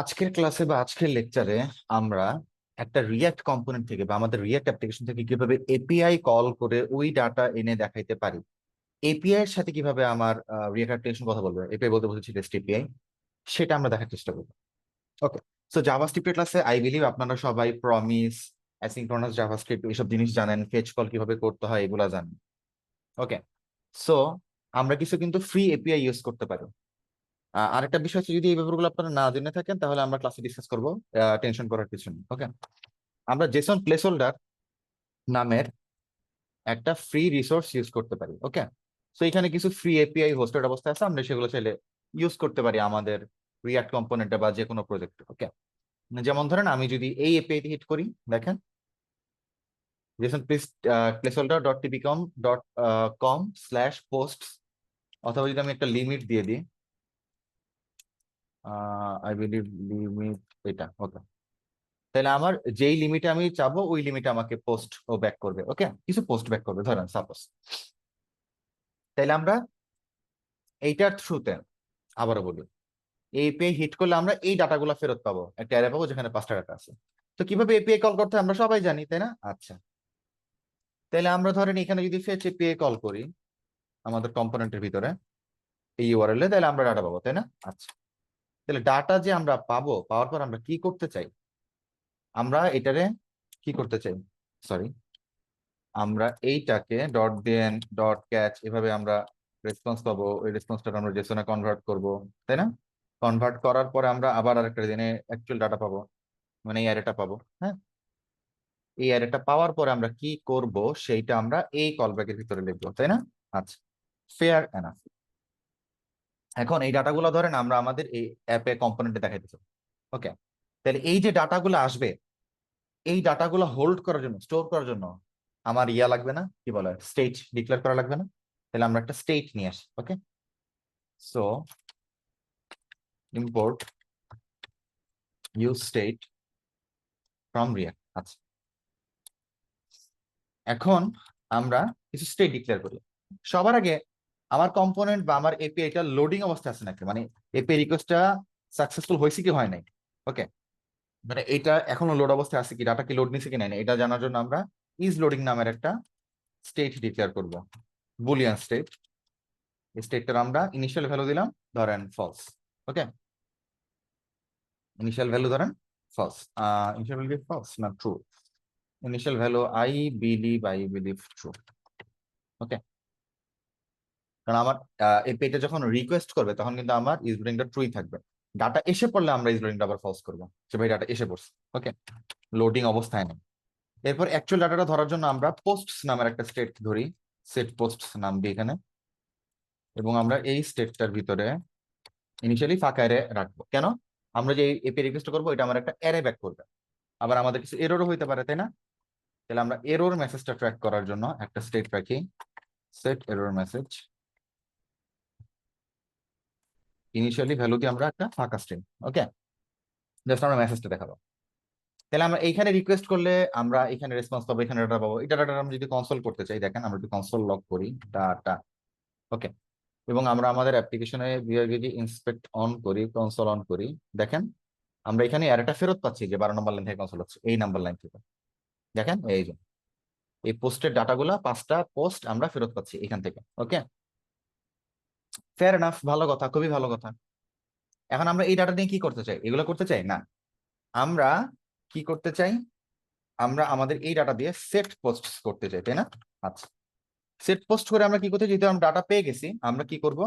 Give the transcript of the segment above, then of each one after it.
আজকের ক্লাসে বা আজকের লেকচারে আমরা একটা রিয়াক্ট কম্পোনেন্ট থেকে বা আমাদের রিয়াক্ট অ্যাপ্লিকেশন থেকে কিভাবে এপিআই কল করে ওই ডাটা এনে দেখাইতে পারি। এপিআই এর সাথে কিভাবে আমার রিয়াক্ট অ্যাপ্লিকেশন কথা বলবে, এপিআই বলতে বলছি রেস্ট এপিআই, সেটা আমরা দেখার চেষ্টা করবো। ওকে, সো জাভাস্ক্রিপ্টের ক্লাসে আই বিলিভ আপনারা সবাই প্রমিস, অ্যাসিনক্রনাস জাভাস্ক্রিপ্ট এসব জিনিস জানেন, ফেচ কল কিভাবে করতে হয় এগুলা জানেন। ওকে, সো আমরা কিছু কিন্তু ফ্রি এপিআই ইউজ করতে পারি। আরেকটা বিষয় হচ্ছে, যদি এই ব্যাপারগুলো আপনারা না জেনে থাকেন তাহলে আমরা ক্লাসে ডিসকাস করবো, টেনশন করার কিছু নেই। ওকে, আমরা জেসন প্লেস হোল্ডার নামের একটা ফ্রি রিসোর্স ইউজ করতে পারি। ওকে, সো এখানে কিছু ফ্রি এপিআই হোস্টেড অবস্থায় আছে, আমরা সেগুলো চাইলে ইউজ করতে পারি আমাদের রিয়াক্ট কম্পোনেন্টে বা যে কোনো প্রজেক্টে। ওকে, যেমন ধরেন আমি যদি এই এপিআই তে হিট করি, দেখেন JSON placeholder dot typicode dot com slash post, অথবা যদি আমি একটা লিমিট দিয়ে দিই, আই বিলিভ লিমিট এটা। ওকে, তাহলে আমার যেই লিমিটে আমি চাবো ওই লিমিটে আমাকে পোস্ট ও ব্যাক করবে। ওকে, কিছু পোস্ট ব্যাক করবে ধরেন সাপোজ। তাইলে আমরা এইটার থ্রুতে আবারও বলি, এপিআই হিট করলে আমরা এই ডাটাগুলো ফেরত পাবো, একটা অ্যারে পাবো যেখানে 5টা ডাটা আছে। তো কিভাবে এপিআই কল করতে হয় আমরা সবাই জানি, তাই না? আচ্ছা, তাহলে আমরা ধরেন এখানে যদি ফেচ এপিআই কল করি আমাদের কম্পোনেন্টের ভিতরে এই ইউআরএল এ, তাহলে আমরা ডাটা পাবো, তাই না? আচ্ছা, তাহলে ডাটা যে আমরা পাবো, পাওয়ার পর আমরা কি করতে চাই, আমরা এটারে কি করতে চাই, সরি, আমরা এইটাকে ডট দেন ডট ক্যাচ এভাবে আমরা রেসপন্স পাবো, ওই রেসপন্সটা আমরা জেসনে কনভার্ট করব, তাই না? কনভার্ট করার পরে আমরা আবার আরেকটা জেনে অ্যাকচুয়াল ডাটা পাবো, মানে এই অ্যারেটা পাবো। হ্যাঁ, এই অ্যারেটা পাওয়ার পরে আমরা কি করব সেইটা আমরা এই কলব্যাকের ভিতরে লিখবো, তাই না? আচ্ছা, ফেয়ার এনাফ। এখন এই ডাটাগুলো ধরেন আমরা আমাদের এই অ্যাপে কম্পোনেন্টে দেখাইতে চাই। ওকে, তাহলে এই যে ডাটাগুলো আসবে, এই ডাটাগুলো হোল্ড করার জন্য, স্টোর করার জন্য আমার ইয়া লাগবে না, কি বলে, স্টেট ডিক্লেয়ার করা লাগবে না? তাহলে আমরা একটা স্টেট নিয়ে আসি। Okay, so import use state from React. আচ্ছা, এখন আমরা কিছু স্টেট ডিক্লেয়ার করি। সবার আগে আমার কম্পোনেন্ট বা আমার এপিআই টা লোডিং অবস্থায় আছে নাকি, মানে এপিআই রিকোয়েস্টটা সাকসেসফুল হয়েছে কি হয় নাই। ওকে, মানে এটা এখনো লোড অবস্থায় আছে কি, ডাটা কি লোড নিছে কি নাই, এটা জানার জন্য আমরা ইজ লোডিং নামের একটা স্টেট ডিক্লেয়ার করব, বুলিয়ান স্টেট। এই স্টেটটার আমরা ইনিশিয়াল ভ্যালু দিলাম ধরেন ফলস। ওকে, ইনিশিয়াল ভ্যালু ধরেন ফলস, ইনিশিয়াল ভ্যালু ফলস না true, initial value I believe true. Okay, কারণ আমার এপিআইটা যখন রিকোয়েস্ট করবে তখন কিন্তু আমার ইজ লোডিংটা ট্রুই থাকবে। ডাটা এসে পড়লে আমরা ইজ লোডিংটা আবার ফলস করবো, যে ভাই ডাটা এসে পড়ছে। ওকে, লোডিং অবস্থায় নেই। এরপর অ্যাকচুয়াল ডাটাটা ধরার জন্য আমরা পোস্টস নামের একটা স্টেট ধরি, সেট পোস্টস নাম দিই এখানে, এবং আমরা এই স্টেটটার ভিতরে ইনিশিয়ালি ফাঁকা অ্যারে রাখবো। কেন? আমরা যে এপিআই রিকোয়েস্ট করবো এটা আমার একটা অ্যারে ব্যাক করবে, আবার আমাদের কিছু এররও হইতে পারে, তাই না? তাহলে আমরা এরর মেসেজটা ট্র্যাক করার জন্য একটা স্টেট রাখি, set error message. Initially value দিয়ে আমরা একটা ফাঁকা স্ট্রিং। ওকে, জাস্ট আমরা মেসেজটা দেখাবো। তাহলে আমরা এইখানে রিকোয়েস্ট করলে আমরা এখানে রেসপন্স পাবো, এখানে ডাটা পাবো। এই ডাটাটা আমরা যদি কনসোল করতে চাই, দেখেন আমরা যদি কনসোল লগ করি ডাটা। ওকে, এবং আমরা আমাদের অ্যাপ্লিকেশনে যদি ইন্সপেক্ট অন করি, কনসোল অন করি, দেখেন আমরা এখানে অ্যারেটা ফেরত পাচ্ছি যে 12 নম্বর লাইন থেকে কনসোল হচ্ছে, এই নাম্বার লাইন থেকে। দেখেন এই যে এই পোস্টের ডাটাগুলা 5টা পোস্ট আমরা ফেরত পাচ্ছি এখান থেকে। ওকে, ফেয়ার এনাফ, ভালো কথা, খুবই ভালো কথা। এখন আমরা এই ডাটা নিয়ে কি করতে চাই, এগুলো করতে চাই না, আমরা কি করতে চাই, আমরা আমাদের এই ডাটা দিয়ে সেট পোস্ট করতে চাই, তাই না? আচ্ছা, সেট পোস্ট করে আমরা কি করতে চাই, যেহেতু আমরা ডাটা পেয়ে গেছি, আমরা কি করব,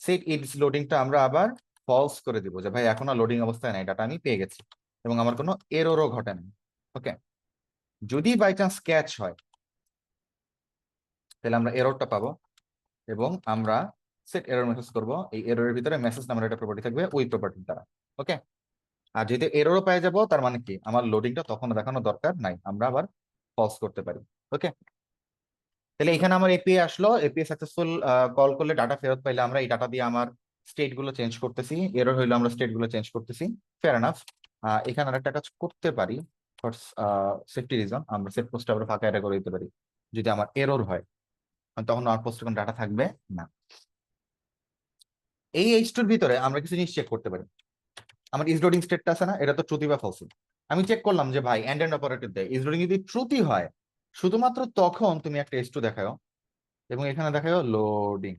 সেট ইটস লোডিংটা আমরা আবার ফলস করে দিব, যে ভাই এখনো লোডিং অবস্থায় নাই, ডাটা আমি পেয়ে গেছি এবং আমার কোনো এররও ঘটে না। ওকে, যদি বাই চান্স ক্যাচ হয় তাহলে আমরা এররটা পাবো, এবং আমরা সেট এরর মেসেজ করব, এই এররের ভিতরে মেসেজ নামের একটা প্রপার্টি থাকবে ওই প্রপার্টির দ্বারা। ওকে, আর যদি এররও পেয়ে যাব তার মানে কি, আমার লোডিংটা তখন দেখানো দরকার নাই, আমরা আবার ফলস করতে পারি। ওকে, তাহলে এখানে আমার এপিআই আসলো, এপিআই সাকসেসফুল কল করলে ডাটা ফেরত পাইলে আমরা এই ডাটা দিয়ে আমার স্টেট গুলো চেঞ্জ করতেছি, এরর হইলে আমরা স্টেট গুলো চেঞ্জ করতেছি। Fair enough. এখানে আর একটা কাজ করতে পারি, ফর সেফটি রিজন আমরা সেট পোস্ট আবার ফাঁকা এটা করে দিতে পারি, যদি আমার এরর হয় তখন আর পোস্টে কোনো ডাটা থাকবে না। এই এইচটার ভিতরে আমরা কিছু জিনিস চেক করতে পারি। আমার ইজ লোডিং স্টেটটা আছে না, এটা তো ট্রুথি বা ফলসি। আমি চেক করলাম যে ভাই এন্ড অপারেটর দেয়, ইজ লোডিং যদি ট্রুথি হয় শুধুমাত্র তখন তুমি একটা S2 দেখাও এবং এখানে দেখাও লোডিং।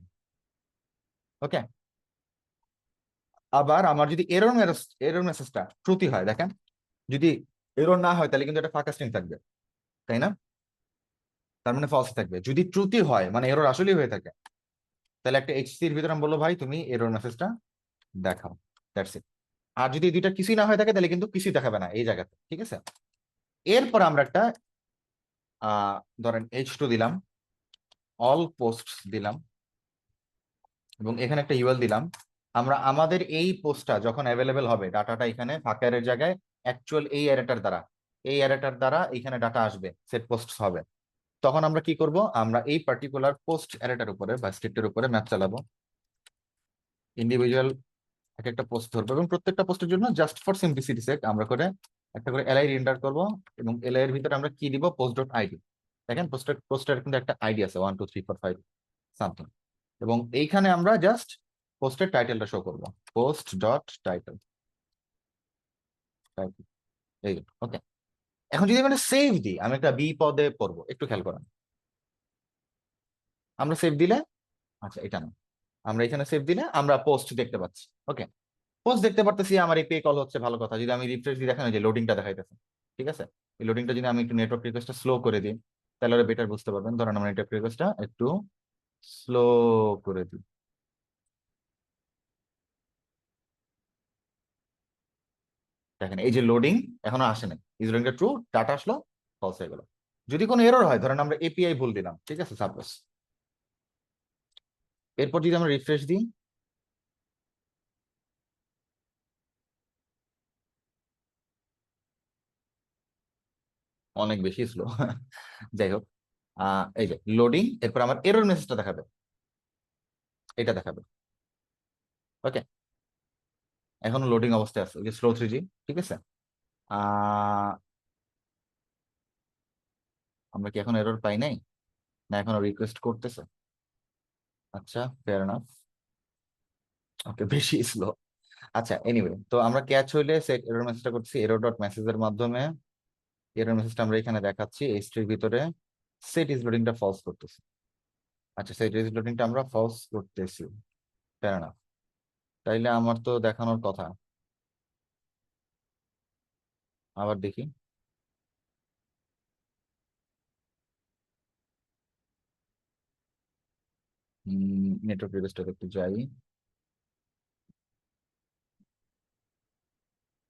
ওকে, আবার আমার যদি এরর মেসেজটা ট্রুথি হয়, দেখেন যদি এরর না হয় তাহলে কিন্তু এটা ফাঁকা স্ট্রিং থাকবে, তাই না? তার মানে ফলস থাকবে। যদি ট্রুথি হয় মানে এরর আসলেই হয়ে থাকে, তাহলে একটা HC এর ভিতরে আমি বলবো ভাই তুমি এরর মেসেজটা দেখাও, দ্যাটস ইট। আর যদি দুইটা কিছুই না হয়ে থাকে তাহলে কিন্তু কিছুই দেখাবে না এই জায়গাতে, ঠিক আছে? এরপর আমরা একটা ধরেন H2 দিলাম, অল পোস্ট দিলাম এবং এখানে একটা ইউএল দিলাম। আমরা আমাদের এই পোস্টটা যখন অ্যাভেলেবেল হবে, ডাটাটা এখানে ফাঁকা এর জায়গায় অ্যাকচুয়াল এই অ্যারেটার দ্বারা এখানে ডাটা আসবে, সেট পোস্ট হবে। তখন আমরা কি করব, আমরা এই পার্টিকুলার পোস্ট অ্যারেটার উপরে বা স্ক্রিপ্টের উপরে ম্যাপ চালাবো, ইন্ডিভিজুয়াল এক একটা পোস্ট ধরবো এবং প্রত্যেকটা পোস্টের জন্য জাস্ট ফর সিম্পলিসিটি সেক আমরা করে একটা করে এলআই রেন্ডার করবো এবং এলআই এর ভিতরে আমরা কি দিব, পোস্ট ডট আইডি। দেখেন পোস্টের কিন্তু একটা আইডি আছে 1 2 3 4 5 সামথিং, এবং এইখানে আমরা জাস্ট পোস্টের টাইটেলটা শো করবো, পোস্ট ডট টাইটেল। এই ওকে। এখন যদি আমরা সেভ দিই, আমি একটা বি পদে পড়বো, একটু খেয়াল করেন। আমরা সেভ দিলে, আচ্ছা এটা না, আমরা এখানে সেভ দিলে আমরা পোস্ট দেখতে পাচ্ছি। ওকে, পোস্ট দেখতে পারতেছি, আমার এই পে কল হচ্ছে, ভালো কথা। যদি আমি রিফ্রেশ দিয়ে দেখেন যে লোডিংটা দেখাইতেছে, ঠিক আছে? এই লোডিংটা যদি আমি একটু নেটওয়ার্ক রিকোয়েস্টটা স্লো করে দিই তাহলে ওরা বেটার বুঝতে পারবেন। ধরেন আমার নেটওয়ার্ক রিকোয়েস্টটা একটু স্লো করে দিই, দেখেন এই যে লোডিং এখনো আসে নাই, ইজ লোডিংটা ট্রু, ডাটা আসলো, ফলস হয়ে গেল। যদি কোনো এরর হয়, ধরেন আমরা এপিআই ভুল দিলাম, ঠিক আছে সাপোজ, এরপর যদি আমরা রিফ্রেশ দিই, অনেক বেশি স্লো যাই হোক, এই যে লোডিং, এরপর আমার এরর মেসেজটা দেখাবে, এটা দেখাবে। ওকে, এখনো লোডিং অবস্থায় আছে, ওই যে স্লো 3G, ঠিক আছে? আহ আমরা কি এখন এরর পাই নাই, না এখনো রিকোয়েস্ট করতেছে? আচ্ছা, ফেয়ার এনাফ। ওকে, বেশি স্লো। আচ্ছা এনিওয়ে, তো আমরা ক্যাচ হইলে সেট এরর মেসেজটা করছি, এরর ডট মেসেজের মাধ্যমে এরর মেসেজটা আমরা এখানে দেখাচ্ছি এইচটির ভিতরে, সেট ইজ লোডিংটা ফলস করতেছি। আচ্ছা, সেট ইজ লোডিংটা আমরা ফলস করতেছি, ফেয়ার এনাফ। তাইলে আমার তো দেখানোর কথা, আবার দেখি। নেটওয়ার্ক রিকোয়েস্টটা একটু যাই।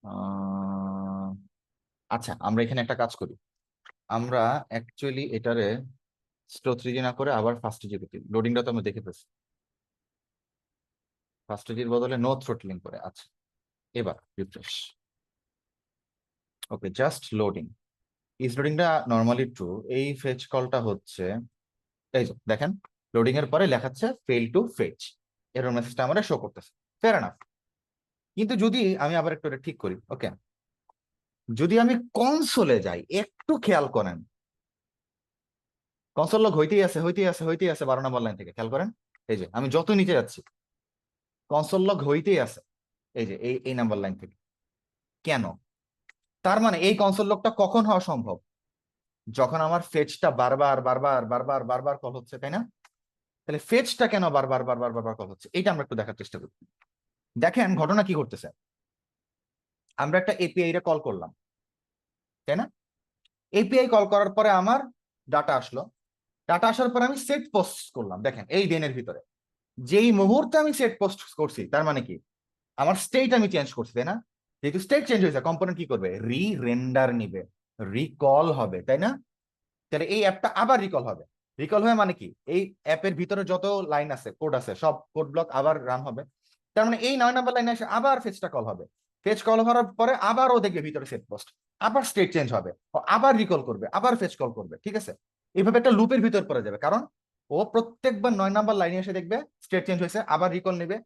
আহ, আচ্ছা, আমরা এখানে একটা কাজ করি, আমরা অ্যাকচুয়ালি এটারে স্লো 3G না করে আবার ফাস্ট জি করতে, লোডিংটা তো আমরা দেখে ফেলছি, ফাস্ট জির বদলে নো থ্রোটলিং করে। আচ্ছা, এবার refresh. Okay, just loading, is লোডিংটা নর্মালি ট্রু, এই ফেচ কলটা হচ্ছে, এই যে দেখেন লোডিং এর পরে লেখাচ্ছে ফেল টু ফেচ, এরর মেসেজটা আমরা শো করতেছে, ফেয়ার এনাফ। কিন্তু যদি আমি আবার একটু এটা ঠিক করি, ওকে, যদি আমি কনসোলে যাই, একটু খেয়াল করেন, কনসোল লগ হইতেই আছে 12 নম্বর লাইন থেকে, খেয়াল করেন। এই যে আমি যত নিচে যাচ্ছি কনসোল লগ হইতেই আছে, এই যে এই এই নাম্বার লাইন থেকে। কেন? তার মানে এই কনসোল লগটা কখন হওয়া সম্ভব, যখন আমার ফেচটা বারবার কল হচ্ছে, তাই না? তাহলে ফেচটা কেন বারবার কল হচ্ছে, এটা আমরা একটু দেখার চেষ্টা করি। দেখেন ঘটনা কি ঘটতেছে, আমরা একটা এপিআই রে কল করলাম, তাই না? এপিআই কল করার পরে আমার ডাটা আসলো, ডাটা আসার পরে আমি সেট পোস্ট করলাম, দেখেন এই দিনের ভিতরে যেই মুহূর্তে আমি সেট পোস্ট করছি, তার মানে কি আমার স্টেট আমি চেঞ্জ করছি, তাই না? যেহেতু স্টেট চেঞ্জ হয়েছে, কম্পোনেন্ট কি করবে, রেন্ডার নিবে, রিকল হবে, তাই না? তাহলে এই অ্যাপটা আবার রিকল হবে, রিকল হয়ে মানে কি, এই অ্যাপের ভিতরে যত লাইন আছে, কোড আছে, সব কোড ব্লক আবার রান হবে। তার মানে এই 9 নম্বর লাইনে এসে আবার ফেচটা কল হবে, ফেচ কল হওয়ার পরে আবার ও দেখবে ভিতরে সেট পোস্ট, আবার স্টেট চেঞ্জ হবে, ও আবার রিকল করবে, আবার ফেচ কল করবে, ঠিক আছে? এইভাবে একটা লুপের ভিতর পড়ে যাবে, কারণ ও প্রত্যেকবার 9 নম্বর লাইনে এসে দেখবে স্টেট চেঞ্জ হয়েছে, আবার রিকল নেবে,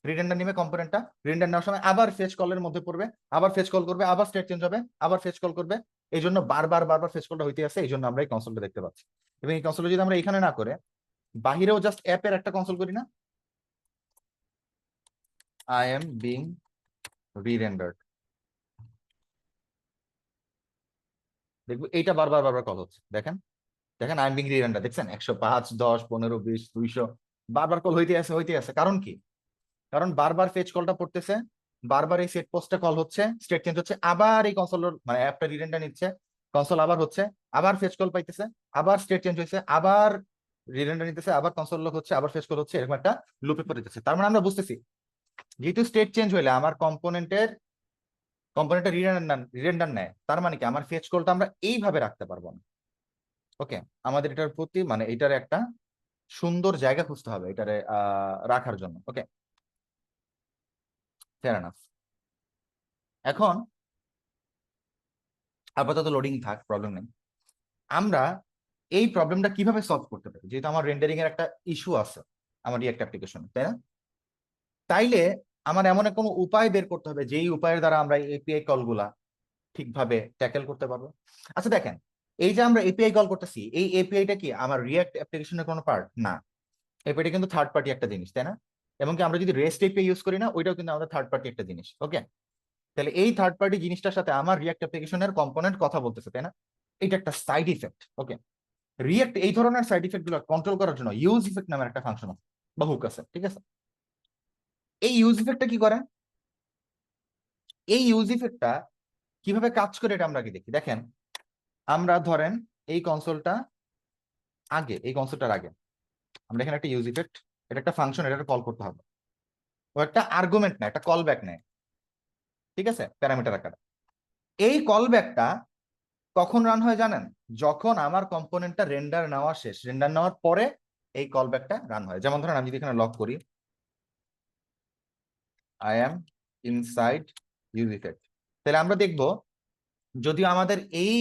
রিডেন্ডার নিবে কম্পোনেন্টটা, রিডেন্ডার নেওয়ার সময় আবার ফেচ কলের মধ্যে পড়বে, আবার ফেচ কল করবে, আবার স্টেট চেঞ্জ হবে, আবার ফেচ কল করবে। এই জন্য বারবার ফেচ কলটা হইতে আছে, এই জন্য আমরা এই কনসোলটা দেখতে পাচ্ছি। এবং এই কনসোলটা যদি আমরা এখানে না করে বাহিরেও জাস্ট অ্যাপের একটা কনসোল করি না, আই এম বিং রিরেন্ডার্ড, দেখবো এইটা বারবার বারবার কল হচ্ছে। দেখেন দেখেন আই এম বিং রিরেন্ডার, দেখছেন 105, 10, 15, 20, 200 বারবার কল হইতে আছে। কারণ কি? কারণ বারবার ফেচ কলটা পড়তেছে, বারবার এই সেট পোস্টটা কল হচ্ছে, স্টেট চেঞ্জ হচ্ছে, আবার এই কনসোল মানে অ্যাপটা রিরেন্ডার নিচ্ছে, কনসোল আবার হচ্ছে, আবার ফেচ কল পাইতেছে, আবার স্টেট চেঞ্জ হয়েছে, আবার রিরেন্ডার নিতেছে, আবার কনসোল লক হচ্ছে, আবার ফেচ কল হচ্ছে, এরকম একটা লুপে পড়তেছে। তার মানে আমরা বুঝতেছি যেহেতু স্টেট চেঞ্জ হইলে আমার কম্পোনেন্টের রিরেন্ডার নেয়, তার মানে কি আমার ফেচ কলটা আমরা এইভাবে রাখতে পারবো না। ওকে, আমাদের এটার প্রতি মানে এটার একটা সুন্দর জায়গা খুঁজতে হবে এটারে রাখার জন্য। ওকে, ফেয়ার এনাফ। এখন আপাতত লোডিং থাক, প্রবলেম নেই। আমরা এই প্রবলেমটা কিভাবে সলভ করতে পারি, যেহেতু আমার রেন্ডারিং এর একটা ইস্যু আছে আমার রিয়েক্ট অ্যাপ্লিকেশন, তাই না? তাইলে আমার এমন কোনো উপায় বের করতে হবে যেই উপায়ের দ্বারা আমরা এপিআই কলগুলা ঠিকভাবে ট্যাকেল করতে পারবো। আচ্ছা দেখেন, এই যে আমরা এপিআই কল করতেছি, এই এপিআইটা কি আমার রিয়েক্ট অ্যাপ্লিকেশনের কোনো পার্ট না। এপিআইটা কিন্তু থার্ড পার্টি একটা জিনিস, তাই না? এবং কি আমরা যদি রেস্ট এপিআই ইউজ করি না, ওইটাও কিন্তু আমাদের থার্ড পার্টি একটা জিনিস। ওকে, তাহলে এই থার্ড পার্টি জিনিসটার সাথে আমার রিয়েক্ট অ্যাপ্লিকেশনের কম্পোনেন্ট কথা বলতেছে, তাই না? এটা একটা সাইড ইফেক্ট। ওকে, রিয়েক্ট এই ধরনের সাইড ইফেক্ট গুলো কন্ট্রোল করার জন্য ইউজ ইফেক্ট নামের একটা ফাংশন আছে বা হুক আছে, ঠিক আছে? এই ইউজ ইফেক্টটা কি করে? এই ইউজ ইফেক্টটা কিভাবে কাজ করে এটা আমরা আগে দেখি। দেখেন, আমরা ধরেন এই কনসোলটার আগে আমরা এখানে একটা ইউজ ইফেক্ট, এটা একটা ফাংশন, এটা কল করতে হবে। ও একটা আর্গুমেন্ট নেয়, একটা কল ব্যাক নেয়, ঠিক আছে, প্যারামিটার আকারে। এই কল ব্যাকটা কখন রান হয় জানেন? যখন আমার কম্পোনেন্টটা রেন্ডার নেওয়া শেষ, রেন্ডার নেওয়ার পরে এই কল ব্যাকটা রান হয়। যেমন ধরেন আমি যদি এখানে লক করি I am inside use effect, তাহলে আমরা দেখবো যদিও আমাদের এই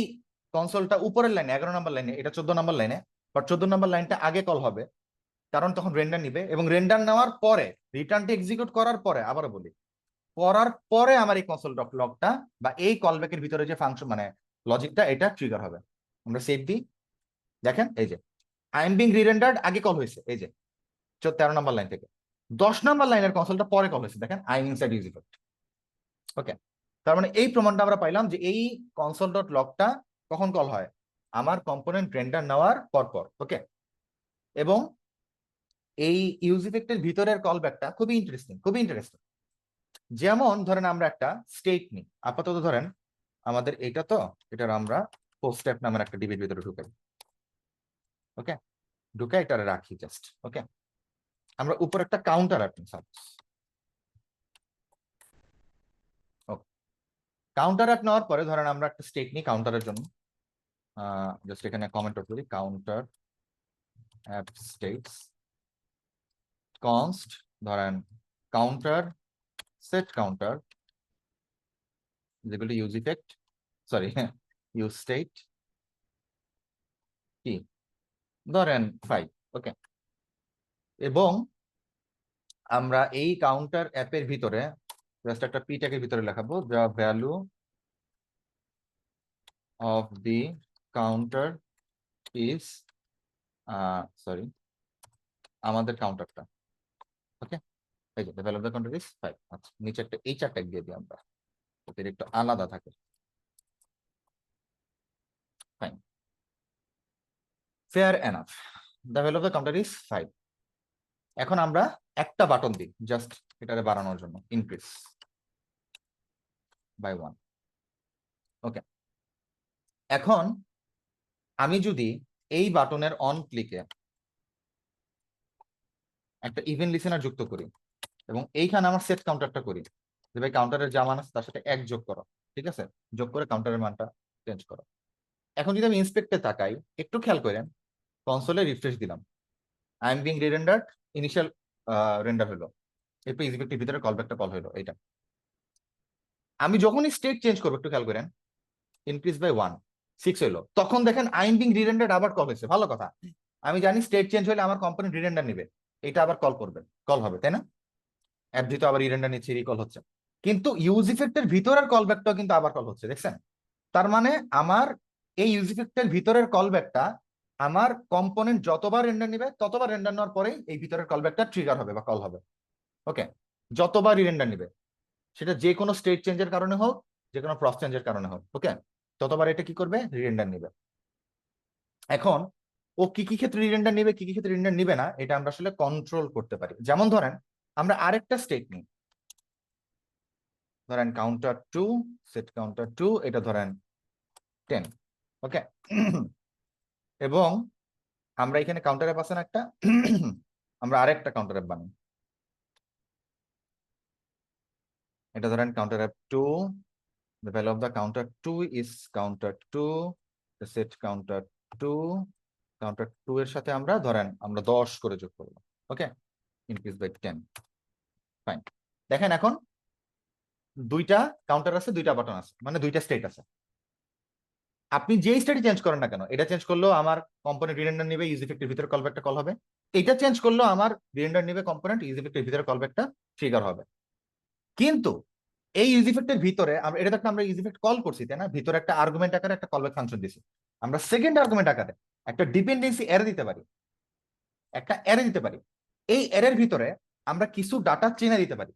কনসোলটা উপরের লাইনে 11 নম্বর লাইনে, এটা 14 নম্বর লাইনে, বাট 14 নম্বর লাইনটা আগে কল হবে, কারণ তখন রেন্ডার নিবে, এবং রেন্ডার নেওয়ার পরে রিটার্নটা এক্সিকিউট করার পরে, আবারও বলি, করার পরে আমার এই কনসোল লকটা বা এই কলব্যাকের ভিতরে যে ফাংশন মানে লজিকটা, এটা ট্রিগার হবে। আমরা সেভ দিই, দেখেন এই যে আই এম বিং রিরেন্ডার্ড আগে কল হয়েছে, এই যে 13 নম্বর লাইন থেকে। 10 নম্বর লাইনের কনসোলটা পরে কল হয়েছে, দেখেন I am inside use effect. Okay, তার মানে এই প্রমাণটা আমরা পাইলাম যে এই কনসোল ডট লকটা কখন কল হয়? আমার কম্পোনেন্ট রেন্ডার নেওয়ার পর। ওকে, এবং এই ইউজ ইফেক্টের ভিতরের কল ব্যাকটা খুবই ইন্টারেস্টিং। যেমন ধরেন আমরা একটা স্টেট নিই, আপাতত ধরেন আমাদের এটা তো, এটার আমরা পোস্ট অ্যাপ নামের একটা ডিবির ভিতরে ঢুকাই। ওকে, ঢুকে এটা রাখি জাস্ট। ওকে, আমরা উপর একটা কাউন্টার রাখি সাপোজ। কাউন্টার অ্যাপ নেওয়ার পরে ধরেন আমরা একটা স্টেট নিই কাউন্টারের জন্য, জাস্ট এখানে কমেন্ট করি কাউন্টার অ্যাপ স্টেটস কনস্ট, ধরেন কাউন্টার সেট কাউন্টার যেগুলো use effect, sorry use state কি, ধরেন 5। ওকে, এবং আমরা এই কাউন্টার অ্যাপের ভিতরে জাস্ট একটা পি ট্যাগের ভিতরে লেখাবো যা value of the counter is, sorry আমাদের কাউন্টারটা। ওকে, এই যে value of the counter is 5। আচ্ছা, নিচে একটা এইচআর ট্যাগ দিয়ে দিই আমরা, ওদের একটু আলাদা থাকে। Fine, fair enough, the value of the counter is 5। এখন আমরা একটা বাটন দিই জাস্ট এটারে বাড়ানোর জন্য, ইনক্রিজ বাই 1। ওকে, এখন আমি যদি এই বাটনের অন ক্লিকে একটা ইভেন্ট লিসেনার যুক্ত করি এবং এইখানে আমার সেট কাউন্টারটা করি যে ভাই কাউন্টারের যা মান আছে তার সাথে 1 যোগ করো, ঠিক আছে, যোগ করে কাউন্টারের মানটা চেঞ্জ করো। এখন যদি আমি ইন্সপেক্টে তাকাই, একটু খেয়াল করেন, কনসোলে রিফ্রেশ দিলাম, I am being rerendered, initial render হলো, এরপর ইনস্পেক্টের ভিতরে কলব্যাকটা কল হলো। এটা আমি যখনই স্টেট চেঞ্জ করবো, একটু খেয়াল করেন, ইনক্রিজ বাই 1, 6 হইলো, তখন দেখেন আই এম বিং রিরেন্ডার্ড আবার কল হয়েছে। ভালো কথা, আমি জানি স্টেট চেঞ্জ হলে আমার কোম্পানি রিরেন্ডার নিবে, এটা আবার কল করবে, কল হবে, তাই না? অ্যাপ যেহেতু আবার রিরেন্ডার নিচ্ছে, রিকল হচ্ছে, কিন্তু ইউজ ইফেক্টের ভিতরের কলব্যাকটাও কিন্তু আবার কল হচ্ছে, দেখছেন? তার মানে আমার এই ইউজ ইফেক্টের ভিতরের কলব্যাকটা আমার কম্পোনেন্ট যতবার রেন্ডার নিবে ততবার রেন্ডার নেওয়ার পরেই এই ভিতরের কলব্যাকটা ট্রিগার হবে বা কল হবে। ওকে, যতবার রেন্ডার নিবে। সেটা যে কোনো স্টেট চেঞ্জের কারণে হোক, যে কোনো প্রসেস চেঞ্জের কারণে হোক, ওকে, ততবার এটা কি করবে, রিরেন্ডার নিবে। এখন ও কি কি ক্ষেত্রে রিরেন্ডার নিবে, কি কি ক্ষেত্রে রিরেন্ডার নিবে না, এটা আমরা আসলে কন্ট্রোল করতে পারি। যেমন ধরেন আমরা আরেকটা স্টেট নিই, ধরেন কাউন্টার 2, সেট কাউন্টার 2, এটা ধরেন 10, ওকে। এবং আমরা এখানে কাউন্টার অ্যাপ আছে না একটা, আমরা আরেকটা কাউন্টার অ্যাপ বানাই, এটা ধরেন counter app 2, the value of the counter 2 is counter 2, the set counter 2, counter 2 এর সাথে আমরা ধরেন আমরা 10 করে যোগ করব, ওকে, ইনক্রিজ বাই 10, ফাইন। দেখেন এখন দুইটা কাউন্টার আছে, দুইটা বাটন আছে, মানে দুইটা স্টেট আছে। আপনি যেই স্টেটে চেঞ্জ করেন না কেন, এটা চেঞ্জ করলেও আমার কম্পোনেন্ট রিরেন্ডার নিবে, ইউজ ইফেক্টের ভিতরে কল ব্যাকটা কল হবে। এটা চেঞ্জ করলেও আমার রিরেন্ডার নিবে কম্পোনেন্ট, ইউজ ইফেক্টের ভিতরে কল ব্যাকটা ট্রিগার হবে। কিন্তু এই ইউজ ইফেক্টের ভিতরে আমরা এটা দেখতে আমরা ইউজ ইফেক্ট কল করছি, তাই না, ভিতরে একটা আর্গুমেন্ট আকারে একটা কল ব্যাক ফাংশন দিছি। আমরা সেকেন্ড আর্গুমেন্ট আকারে একটা ডিপেন্ডেন্সি অ্যারে দিতে পারি, একটা অ্যারে দিতে পারি। এই অ্যারের ভিতরে আমরা কিছু ডাটা চেনে দিতে পারি।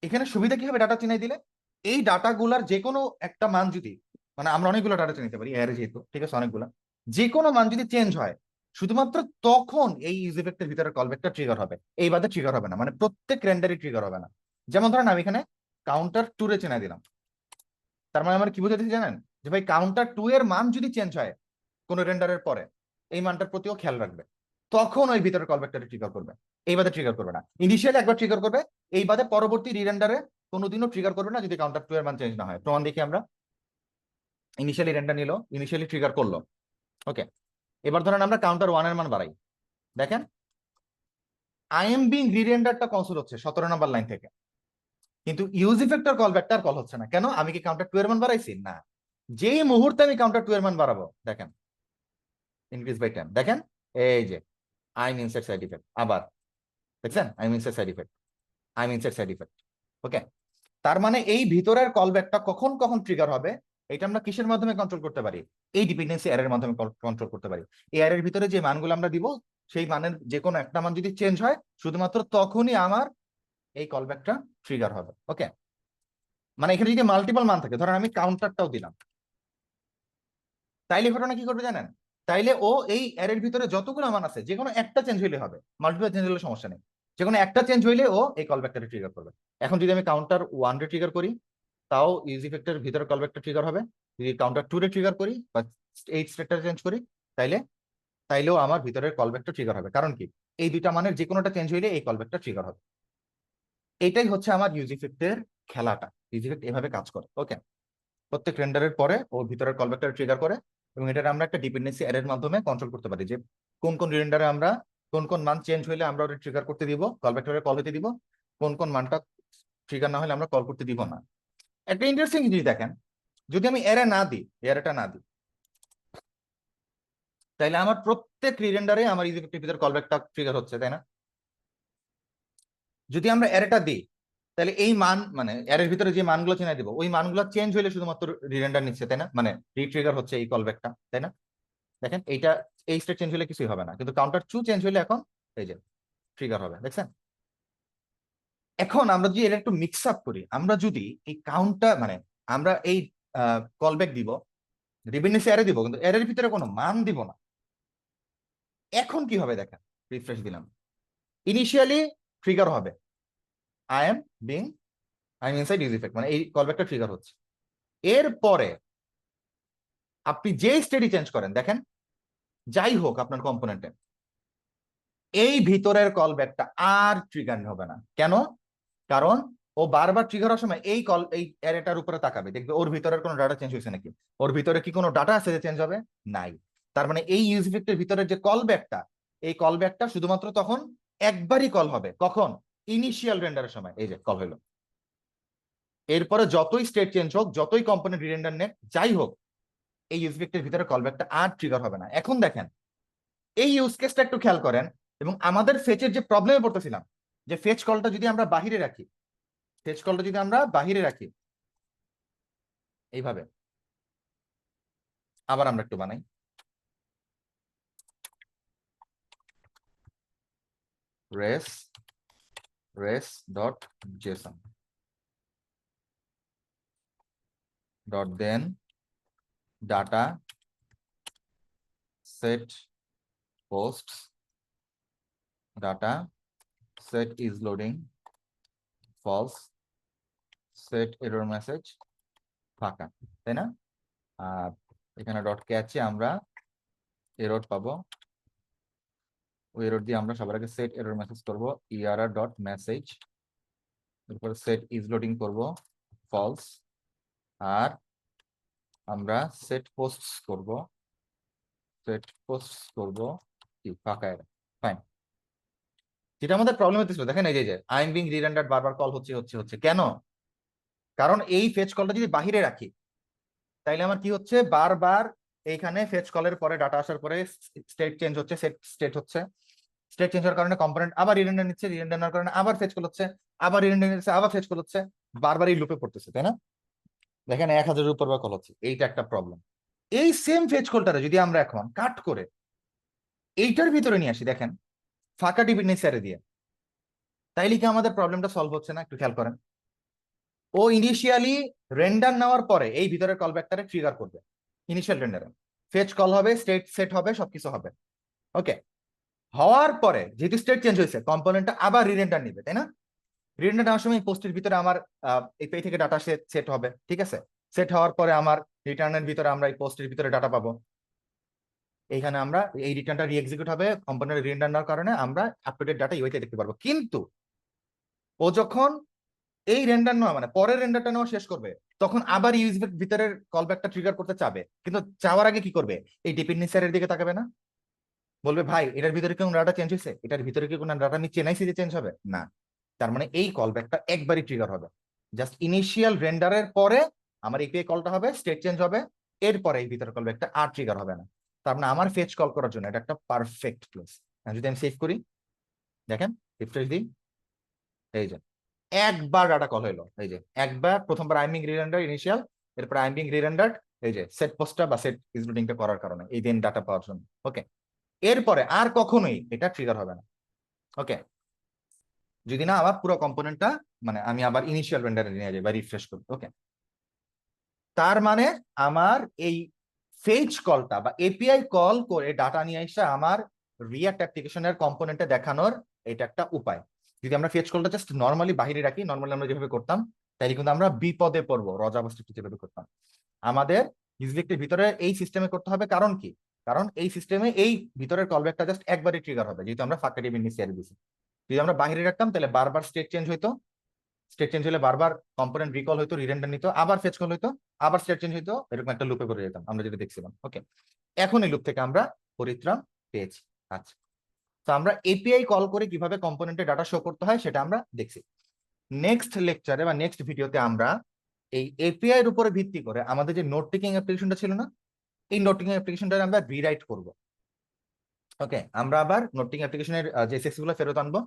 এখানে সুবিধা কি হবে ডাটা চিনাই দিলে, এই ডাটাগুলার যে কোনো একটা মান যদি, মানে আমরা অনেকগুলো ডাটা চিনাইতে পারি এর যেহেতু, ঠিক আছে, অনেকগুলো, যে কোনো মান যদি চেঞ্জ হয় শুধুমাত্র তখন এই ইউজ ইফেক্টের ভিতরে কলব্যাকটা ট্রিগার হবে, এই বাদে ট্রিগার হবে না, মানে প্রত্যেক রেন্ডারই ট্রিগার হবে না। যেমন ধরেন আমি এখানে কাউন্টার 2 এ চেনাই দিলাম, তার মানে আমরা কি বুঝাতে জানেন, যে ভাই কাউন্টার 2 এর মান যদি চেঞ্জ হয় কোন রেন্ডারের পরে, এই মানটার প্রতিও খেয়াল রাখবে, তখন ওই ভিতরে কলব্যাকটা ট্রিগার করবে, এই বাদে ট্রিগার করবে না। ইনিশিয়ালি একবার ট্রিগার করবে, এই বাদে পরবর্তী রিরেন্ডারে কোনোদিনও ট্রিগার করবে না যদি কাউন্টার 2 এর মান চেঞ্জ না হয়। প্রমাণ দেখি আমরা, ইনিশিয়ালি রেন্ডার নিল, ইনিশিয়ালি ট্রিগার করলো, ওকে। এবার ধরেন আমরা কাউন্টার 1 এর মান বাড়াই, দেখেন আই এম বিং রিরেন্ডারটা কনসোল হচ্ছে 17 নম্বর লাইন থেকে, কিন্তু ইউজ ইফেক্টর কলব্যাকটা আর কল হচ্ছে না। কেন, আমি কি কাউন্টার 2 এর মান বাড়াইছি না, যেই মুহূর্তে আমি কাউন্টার 2 এর মান বাড়াবো, দেখেন ইনক্রিজ বাই 10, দেখেন এই যে আইম ইনসাইড সাইড ইফেক্ট, আবার দেখছেন I'm inside side effect, I'm inside side effect, okay. তার মানে এই ভিতরের কলব্যাকটা কখন কখন ট্রিগার হবে, এটা আমরা কিসের মাধ্যমে কন্ট্রোল করতে পারি, এই ডিপেন্ডেন্সি অ্যারের মাধ্যমে কন্ট্রোল করতে পারি। এই অ্যারের ভিতরে যে মানগুলো আমরা দিব, সেই মানের যে কোনো একটা মান যদি চেঞ্জ হয় শুধুমাত্র তখনই আমার এই কলব্যাকটা ট্রিগার হবে, ওকে। মানে এখানে যদি মাল্টিপল মান থাকে, ধরেন আমি কাউন্টারটাও দিলাম, তাইলে ঘটনা কি করবে জানেন, তাইলে ও এই অ্যারের ভিতরে যতগুলো মান আছে যে কোনো একটা চেঞ্জ হইলে হবে, মাল্টিপল চেঞ্জ হলে সমস্যা নেই, যে কোনো একটা চেঞ্জ হইলে ও এই কলব্যাকটা ট্রিগার করবে। এখন যদি আমি কাউন্টার 1 রে ট্রিগার করি, তাও ইউজ ইফেক্টের ভিতরে কলব্যাকটা ট্রিগার হবে। যদি কাউন্টার 2 রে ট্রিগার করি বা এই স্টেটটা চেঞ্জ করি, তাইলে তাইলেও আমার ভিতরের কলব্যাকটা ট্রিগার হবে। কারণ কি, এই দুইটা মানের যে কোনোটা চেঞ্জ হইলে এই কলব্যাকটা ট্রিগার হবে। এটাই হচ্ছে আমার ইউজ ইফেক্টের খেলাটা, ইউজ ইফেক্ট এভাবে কাজ করে, ওকে। প্রত্যেক রেন্ডারের পরে ও ভিতরের কলব্যাকটা ট্রিগার করে, এবং এটা আমরা একটা ডিপেন্ডেন্সি অ্যারের মাধ্যমে কন্ট্রোল করতে পারি, যে কোন কোন রেন্ডারে আমরা কোন কোন মান চেঞ্জ হইলে আমরা ওটা ট্রিগার করতে দিব, কলব্যাকটারে কল হতে দিব, কোন কোন মানটা ট্রিগার না হলে আমরা কল করতে দিব না। একটা ইন্টারেস্টিং জিনিস দেখেন, যদি আমি এরে না দিই, এরেটা না দিই, তাইলে আমার প্রত্যেক রিরেন্ডারে আমার ইউজ ভিতরে কলব্যাকটা ট্রিগার হচ্ছে, তাই না। যদি আমরা এরেটা দিই, তাহলে এই মান মানে এর ভিতরে যে মানগুলো চেনাই দিব, ওই মানগুলো চেঞ্জ হইলে শুধুমাত্র রিরেন্ডার নিচ্ছে, তাই না, মানে রিট্রিগার হচ্ছে এই কলব্যাকটা, তাই না। দেখেন এইটা, এই স্টেট চেঞ্জ হলে কিছুই হবে না, কিন্তু কাউন্টার 2 চেঞ্জ হলে এখন এই যে ট্রিগার হবে, দেখছেন। এখন আমরা যদি এটা একটু মিক্স আপ করি, আমরা যদি এই কাউন্টার মানে আমরা এই কলব্যাক দিব, ডিপেন্ডেন্সি অ্যারে দিব, কিন্তু অ্যারের ভিতরে কোনো মান দিব না। এখন কি হবে দেখেন, রিফ্রেশ দিলাম, ইনিশিয়ালি ট্রিগার হবে I am being, I am inside use effect, মানে এই কলব্যাকটা ট্রিগার হচ্ছে। এরপরে আপনি যে স্টেটই চেঞ্জ করেন, দেখেন যাই হোক আপনার কম্পোনেন্টে, এই ভিতরের কলব্যাকটা আর ট্রিগার হবে না। কেন, কারণ ও বারবার ট্রিগার হওয়ার সময় এই অ্যারেটার উপরে তাকাবে, দেখবে ওর ভিতরের কোনো ডাটা চেঞ্জ হয়েছে নাকি, ওর ভিতরে কি কোনো ডাটা আছে যে চেঞ্জ হবে, নাই। তার মানে এই ইউজ ইফেক্টের ভিতরে যে কলব্যাকটা, এই কলব্যাকটা শুধুমাত্র তখন একবারই কল হবে, কখন, ইনিশিয়াল রেন্ডারের সময়, এই যে কল হইলো। এরপরে যতই স্টেট চেঞ্জ হোক, যতই কম্পোনেন্ট রিরেন্ডার নেক, যাই হোক, এই ইউজ ইফেক্টের ভিতরে কলব্যাকটা আর ট্রিগার হবে না। এখন দেখেন এই ইউজ কেসটা একটু খেয়াল করেন, এবং আমাদের ফেচের যে প্রবলেমে পড়তেছিলাম, যে ফেচ কলটা যদি আমরা বাহিরে রাখি, ফেচ কলটা যদি আমরা বাহিরে রাখি এইভাবে, আবার আমরা একটু বানাই res res dot JSON, dot then data set posts data set is loading false set error message ফাঁকা, তাই না? আর এখানে ডট ক্যাচে আমরা এরর পাবো, ওই এরর দিয়ে আমরা সবার আগে সেট এরর মেসেজ করবো err ডট মেসেজ, এরপর সেট ইজ লোডিং করব ফলস, আর আমরা সেট পোস্টস করব কি ফাঁকা এরর। ফাইন। যেটা আমাদের প্রবলেম হতেছিল দেখেন, এই যে আই এম বিং রিরেন্ডার্ড বারবার কল হচ্ছে কেন? কারণ এই ফেচ কলটা যদি বাহিরে রাখি তাইলে আমার কি হচ্ছে, বারবার এইখানে ফেচ কলের পরে ডাটা আসার পরে স্টেট চেঞ্জ হচ্ছে, স্টেট হচ্ছে, স্টেট চেঞ্জ হওয়ার কারণে কম্পোনেন্ট আবার রিরেন্ডার নিচ্ছে, রিরেন্ডার নেওয়ার কারণে আবার ফেচ কল হচ্ছে, আবার রিরেন্ডার নিচ্ছে, আবার ফেচ কল হচ্ছে, বারবার এই লুপে পড়তেছে, তাই না? দেখেন 1000-এর উপর কল হচ্ছে, এইটা একটা প্রবলেম। এই সেম ফেচ কলটারে যদি আমরা এখন কাট করে এইটার ভিতরে নিয়ে আসি, দেখেন ফাঁকা ডিপেন্ডেন্সি অ্যারে দিয়ে, তাইলে কি আমাদের প্রবলেমটা সলভ হচ্ছে না? একটু খেয়াল করেন। ও ইনিশিয়ালি রেন্ডার নেওয়ার পরে এই ভিতরের কল ব্যাকটারে ট্রিগার করবে, ইনিশিয়াল রেন্ডারে ফেচ কল হবে, স্টেট সেট হবে, সবকিছু হবে। ওকে, হওয়ার পরে যেহেতু স্টেট চেঞ্জ হয়েছে, কম্পোনেন্টটা আবার রিরেন্ডার নিবে, তাই না? রিরেন্ডার নেওয়ার সময় পোস্টের ভিতরে আমার এপিআই থেকে ডাটা সেট হবে, ঠিক আছে? সেট হওয়ার পরে আমার রিটার্নের ভিতরে আমরা এই পোস্টের ভিতরে ডাটা পাবো, এইখানে আমরা এই রিটার্নটা রিএক্সিকিউট হবে, কম্পোনেন্ট রিরেন্ডার নেওয়ার কারণে আমরা আপ টু ডেট ডাটা ইউআইতে দেখতে পারবো। কিন্তু ও যখন এই রেন্ডার নেওয়া মানে পরের রেন্ডারটা নেওয়া শেষ করবে, তখন আবার ইউএসবি ভিতরের কলব্যাকটা ট্রিগার করতে চাবে, কিন্তু চাওয়ার আগে কি করবে? এই ডিপেন্ডেন্সি এর দিকে তাকাবে না, বলবে ভাই এটার ভিতরে কি কোনো ডাটা চেঞ্জ হয়েছে, এটার ভিতরে কি কোনো ডাটা আমি চেনাইছি যে চেঞ্জ হবে না। তার মানে এই কলব্যাকটা একবারই ট্রিগার হবে, জাস্ট ইনিশিয়াল রেন্ডারের পরে আমার এপিআই কলটা হবে, স্টেট চেঞ্জ হবে, এরপরে এই ভিতরের কলব্যাকটা আর ট্রিগার হবে না। তার মানে আমার ফেচ কল করার জন্য এটা একটা পারফেক্ট প্লেস। যদি আমি সেভ করি, দেখেন রিফ্রেশ দিই, এই যে একবার ডাটা কল হইলো, এই যে একবার, প্রথমবার আই এম বিং রিরেন্ডার ইনিশিয়াল, এরপর আই এম বিং রিরেন্ডার্ড, এই যে সেট পোস্টটা বা সেট ইনক্লুডিংটা করার কারণে এই দেন ডাটা পাওয়ার জন্য। ওকে, এরপরে আর কখনোই এটা ট্রিগার হবে না। ওকে, যদি না আবার পুরো কম্পোনেন্টটা মানে আমি আবার ইনিশিয়াল রেন্ডারে নিয়ে যাই বা রিফ্রেশ করি। ওকে, তার মানে আমার এই ফেচ কলটা বা এপিআই কল করে ডাটা নিয়ে এসে আমার রিয়াক্ট অ্যাপ্লিকেশনের কম্পোনেন্টে দেখানোর এটা একটা উপায়। যদি আমরা ফেচ কলটা জাস্ট নর্মালি বাইরে রাখি, নর্মালি আমরা যেভাবে করতাম, তাইলে কিন্তু আমরা বিপদে পড়বো, রজাবস্তি যেভাবে করতাম। আমাদের ইউজলিকের ভিতরে এই সিস্টেমে করতে হবে, কারণ কি? কারণ এই সিস্টেমে এই ভিতরের কলব্যাকটা জাস্ট একবারই ট্রিগার হবে, যেহেতু আমরা ফাঁকা ডিপেন্ডেন্সি এর দিছি। যদি আমরা বাইরে রাখতাম তাহলে বারবার স্টেট চেঞ্জ হইতো, স্টেট চেঞ্জ হলে বারবার কম্পোনেন্ট রিকল হইতো, রিরেন্ডার নিত, আবার ফেচ কল হইতো, আবার স্টেট চেঞ্জ হইতো, এরকম একটা লুপে করে যেতাম আমরা যেটা দেখছিলাম। ওকে, এখন এই লুপ থেকে আমরা পরিত্রাণ পেয়েছি। আচ্ছা, তো আমরা এপিআই কল করে কিভাবে কম্পোনেন্টে ডাটা শো করতে হয় সেটা আমরা দেখছি। নেক্সট লেকচারে বা নেক্সট ভিডিওতে আমরা এই এপিআই এর উপরে ভিত্তি করে আমাদের যে নোট টেকিং অ্যাপ্লিকেশনটা ছিল না, এই নোট টেকিং অ্যাপ্লিকেশনটা আমরা রিরাইট করব। ওকে, আমরা আবার নোট টেকিং অ্যাপ্লিকেশনের যে সেক্স গুলো ফেরত আনবো,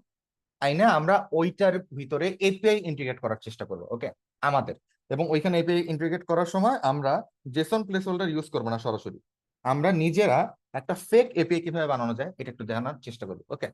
আইনা আমরা ওইটার ভিতরে এপিআই ইন্টিগ্রেট করার চেষ্টা করব। ওকে, আমাদের, এবং ওইখানে এপিআই ইন্টিগ্রেট করার সময় আমরা জেসন প্লেস হোল্ডার ইউজ করবো না, সরাসরি আমরা নিজেরা একটা ফেক এপিআই কিভাবে বানানো যায় এটা একটু জানার চেষ্টা করবো। ওকে।